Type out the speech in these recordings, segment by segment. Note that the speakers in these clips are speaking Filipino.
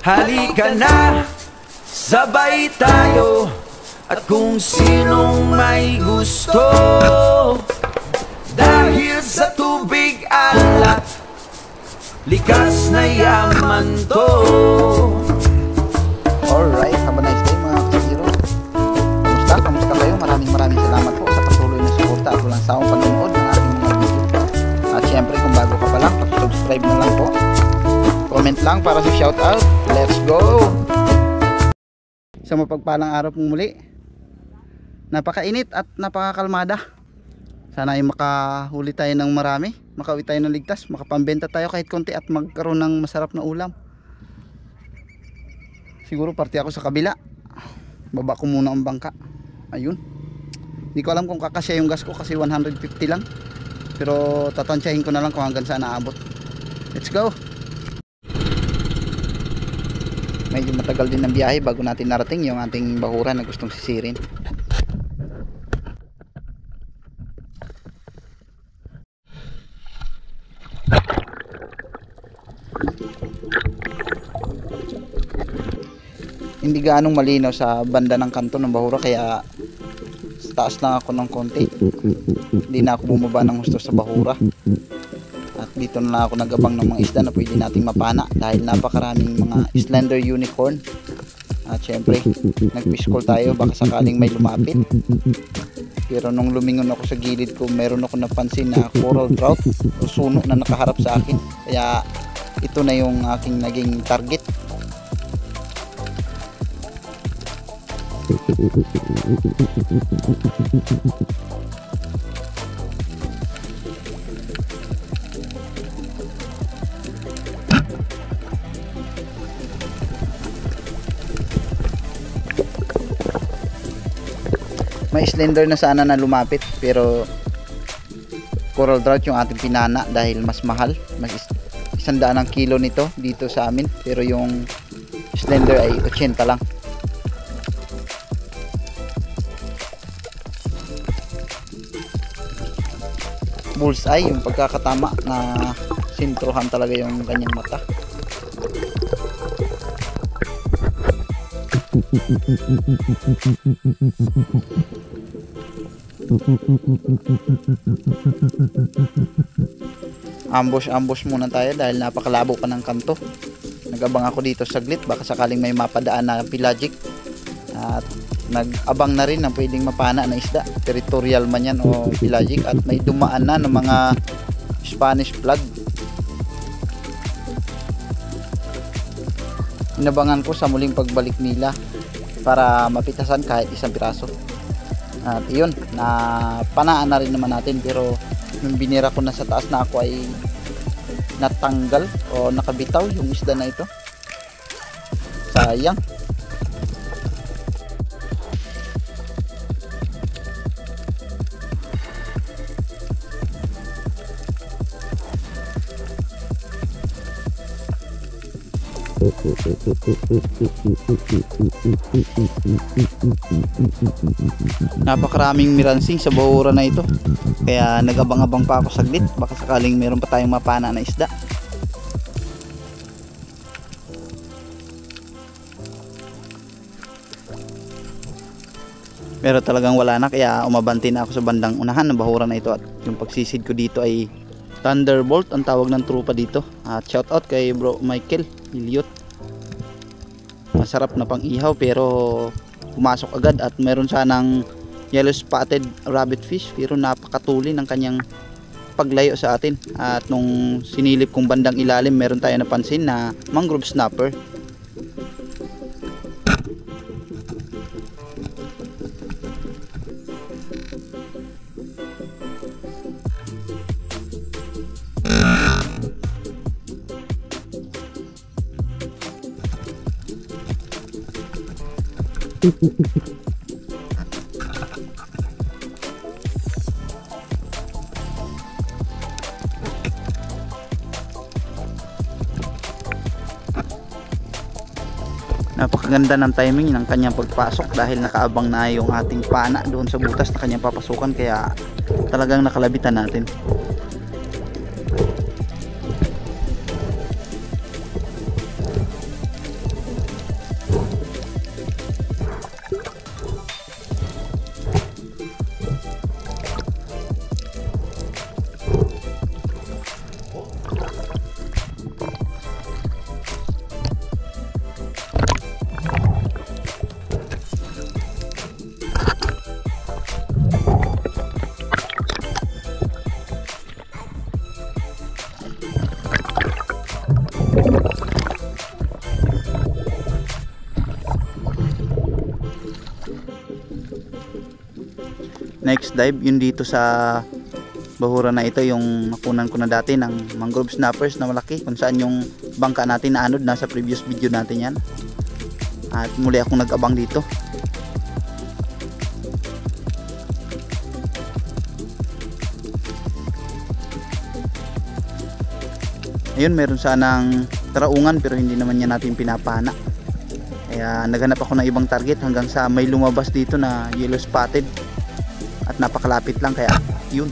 Halika na, sabay tayo. At kung sinong may gusto, dahil sa tubig alat, likas na yaman to. Alright, have a nice day mga kasiro. Kamusta kayo? Maraming salamat po sa patuloy na suporta at walang sawang panonood ng aking mga video. At syempre kung bago ka pa lang, subscribe na lang po. Comment lang para sa shoutout. Let's go! Sa mapagpalang araw pong muli, napakainit at napakakalmada. Sana ay makahuli tayo ng marami, makauwi tayo ng ligtas, makapambenta tayo kahit konti at magkaroon ng masarap na ulam. Siguro party ako sa kabila, baba ko muna ang bangka. Ayun, hindi ko alam kung kakasya yung gas ko kasi 150 lang, pero tatansyahin ko na lang kung hanggang saan naabot. Let's go! Medyo matagal din ang biyahe bago natin narating yung ating bahura na gustong sisirin. Hindi gaanong malinaw sa banda ng kanto ng bahura, kaya sa taas lang ako ng konti. Hindi na ako bumaba ng gusto sa bahura. At dito na lang ako nagabang ng mga isda na pwede nating mapana dahil napakaraming mga slender unicorn. At syempre nag-fish call tayo baka sakaling may lumapit. Pero nung lumingon ako sa gilid ko, meron ako napansin na coral trout o suno na nakaharap sa akin. Kaya ito na yung aking naging target. May slender na sana na lumapit, pero coral trout yung ating pinana dahil mas mahal. Mas 100 ang kilo nito dito sa amin, pero yung slender ay 80 lang. Bullseye yung pagkakatama na sintruhan talaga yung kanyang mata. Ambush muna tayo dahil napakalabo pa ng kanto. Nag-abang ako dito saglit baka sakaling may mapadaan na pelagic. At nag-abang na rin ng pwedeng mapana na isda, territorial man yan o pelagic. At may dumaan na ng mga Spanish flag. Inabangan ko sa muling pagbalik nila para mapitasan kahit isang piraso. At yun, napanaan na rin naman natin, pero yung binira ko na sa taas na ako ay natanggal o nakabitaw yung isda na ito. Sayang. Napakaraming miransing sa bahura na ito, kaya nagabang-abang pa ako saglit baka sakaling meron pa tayong mapana na isda. Pero talagang wala na, kaya umabanti na ako sa bandang unahan ng bahura na ito. At yung pagsisid ko dito ay Thunderbolt ang tawag ng trupa dito. At shout out kay bro Michael Iliot. Masarap na pang ihaw pero pumasok agad, at meron sanang yellow spotted rabbit fish pero napakatuli ng kanyang paglayo sa atin. At nung sinilip kong bandang ilalim, meron tayo napansin na mangrove snapper. Napakaganda ng timing ng kanyang pagpasok dahil nakaabang na yung ating pana doon sa butas na kanyang papasukan, kaya talagang nakalabitan natin. next dive, yun dito sa bahura na ito, yung nakunan ko na dati ng mangrove snappers na malaki, kung saan yung bangka natin na anod, nasa previous video natin yan. At muli akong nag-abang dito. Ayun, meron sanang taraungan pero hindi naman niya natin pinapana. Kaya naghanap ako ng ibang target hanggang sa may lumabas dito na yellow spotted. At napakalapit lang, kaya yun.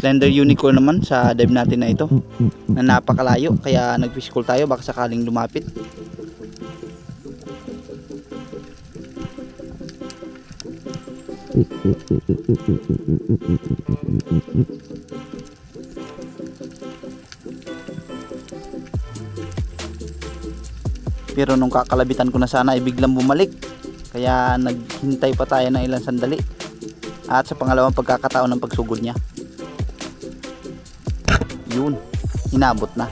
Slender unicorn naman sa dive natin na ito, na napakalayo, kaya nag-fish call tayo baka sakaling lumapit. Pero nung kakalabitan ko na sana ay biglang bumalik, kaya naghintay pa tayo ng ilang sandali. At sa pangalawang pagkakataon ng pagsugod niya, yun, inabot na.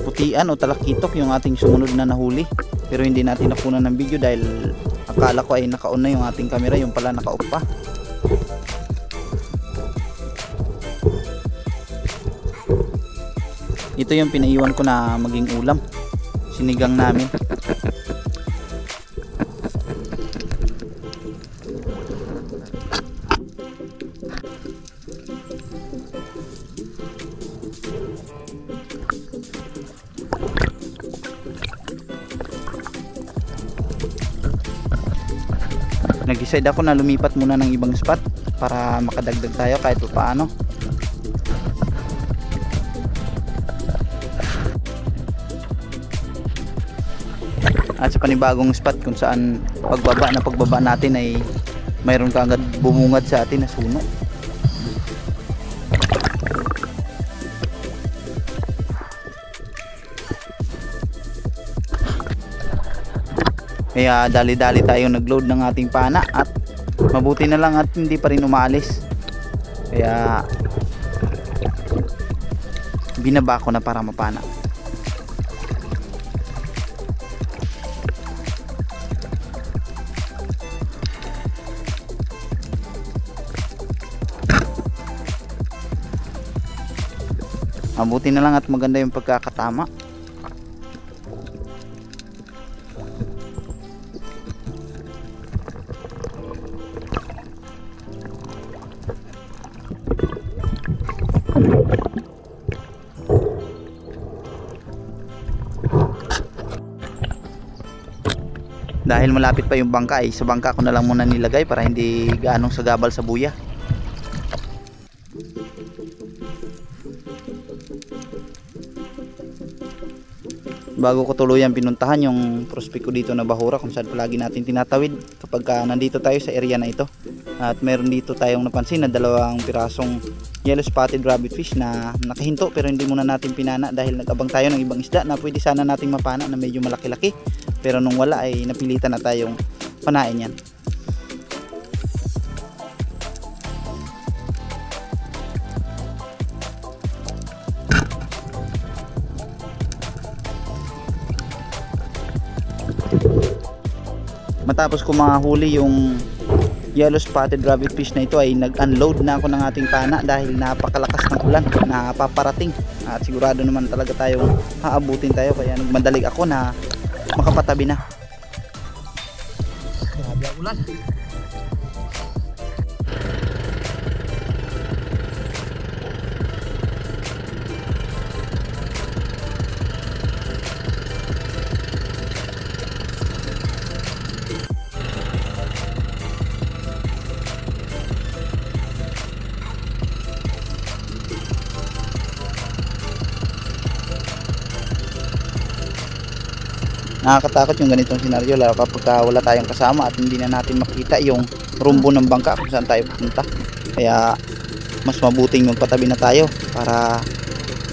Putian o talakitok yung ating sumunod na nahuli, pero hindi natin nakunan ng video dahil akala ko ay naka-on na yung ating camera, yung pala naka-off pa. Ito yung pinaiwan ko na maging ulam, sinigang namin. Nag-decide ako na lumipat muna ng ibang spot para makadagdag tayo kahit paano. At sa panibagong spot kung saan pagbaba natin ay mayroon ka agad bumungad sa atin na suno. Kaya dali-dali tayo nag-load ng ating pana at mabuti na lang at hindi pa rin umaalis. Kaya binaba ko na para mapana. Mabuti na lang at maganda yung pagkakatama. Dahil malapit pa yung bangka ay sa bangka ko na lang muna nilagay para hindi gaanong sagabal sa buya. Bago ko tuluyan pinuntahan yung prospect ko dito na bahura kung saan palagi natin tinatawid kapag nandito tayo sa area na ito. At meron dito tayong napansin na 2 pirasong yellow spotted rabbitfish na nakahinto pero hindi muna natin pinana dahil nag-abang tayo ng ibang isda na pwede sana nating mapana na medyo malaki-laki. Pero nung wala ay napilitan na tayong panain yan. matapos ko mahuli yung yellow spotted rabbitfish na ito, ay nag-unload na ako ng ating pana dahil napakalakas ng ulan na paparating at sigurado naman talaga tayong haabutin tayo, kaya nagmadalig ako na makapatabi na. Grabe ang ulan. Nakakatakot yung ganitong senaryo, lalo kapag wala tayong kasama at hindi na natin makita yung rumbo ng bangka kung saan tayo pupunta. Kaya mas mabuting magpatabi na tayo para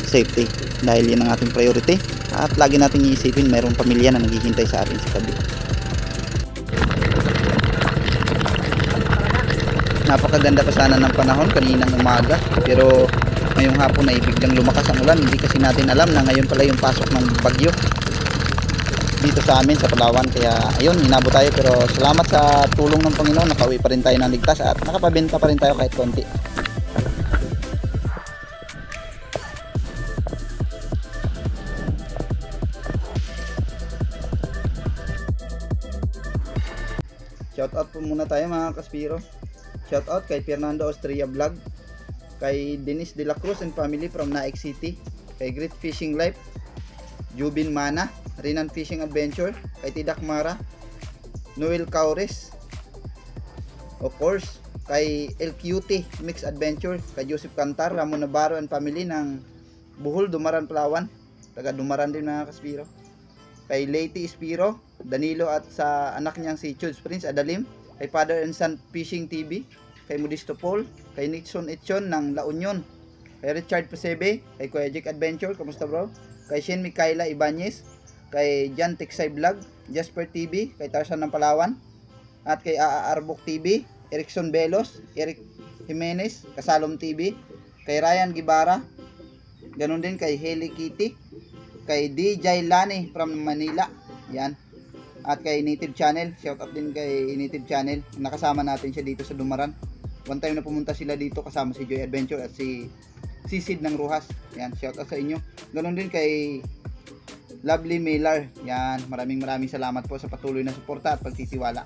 safety, dahil yun ang ating priority. At lagi nating iisipin mayroong pamilya na naghihintay sa atin sa tabi. Napakaganda pa sana ng panahon kaninang umaga, pero ngayong hapon ay biglang lumakas ang ulan. Hindi kasi natin alam na ngayon pala yung pasok ng bagyo dito sa amin sa Palawan. Kaya ayun, inabot tayo, pero salamat sa tulong ng Panginoon, nakauwi pa rin tayo ng ligtas at nakapabenta pa rin tayo kahit konti. Shout out po muna tayo mga Kaspiro. Shout out kay Fernando Austria Vlog, kay Dennis De La Cruz and family from Naik City, kay Great Fishing Life, Jubin Mana, Rinan Fishing Adventure, kay Tidak Mara, Noel Caures, of course kay LQT Mix Adventure, kay Joseph Cantar, Ramon Navarro and family ng Bohol, Dumaran, Palawan, taga Dumaran din mga Kaspiro, kay Lady Espiro, Danilo at sa anak niyang si Chuds Prince Adalim, kay Father and Son Fishing TV, kay Modisto Paul, kay Nixon Etchon ng La Union, kay Richard Pasebe, kay Kuya Jake Adventure, kamusta bro? Kay Shen Micaela Ibanez, kay Jan Texay Vlog, Jasper TV, kay Tarzan ng Palawan, at kay Arbok TV, Erickson Belos, Eric Jimenez, Kasalom TV, kay Ryan Gibara, ganun din kay Heli Kitty, kay DJ Lani from Manila, yan, at kay Native Channel. Shout out din kay Native Channel, nakasama natin siya dito sa Dumaran. One time na pumunta sila dito kasama si Joy Adventure at si Sisid ng Ruhas. Yan, shout out sa inyo. Ganon din kay Lovely Mailer. Yan, maraming salamat po sa patuloy na suporta at pagtitiwala.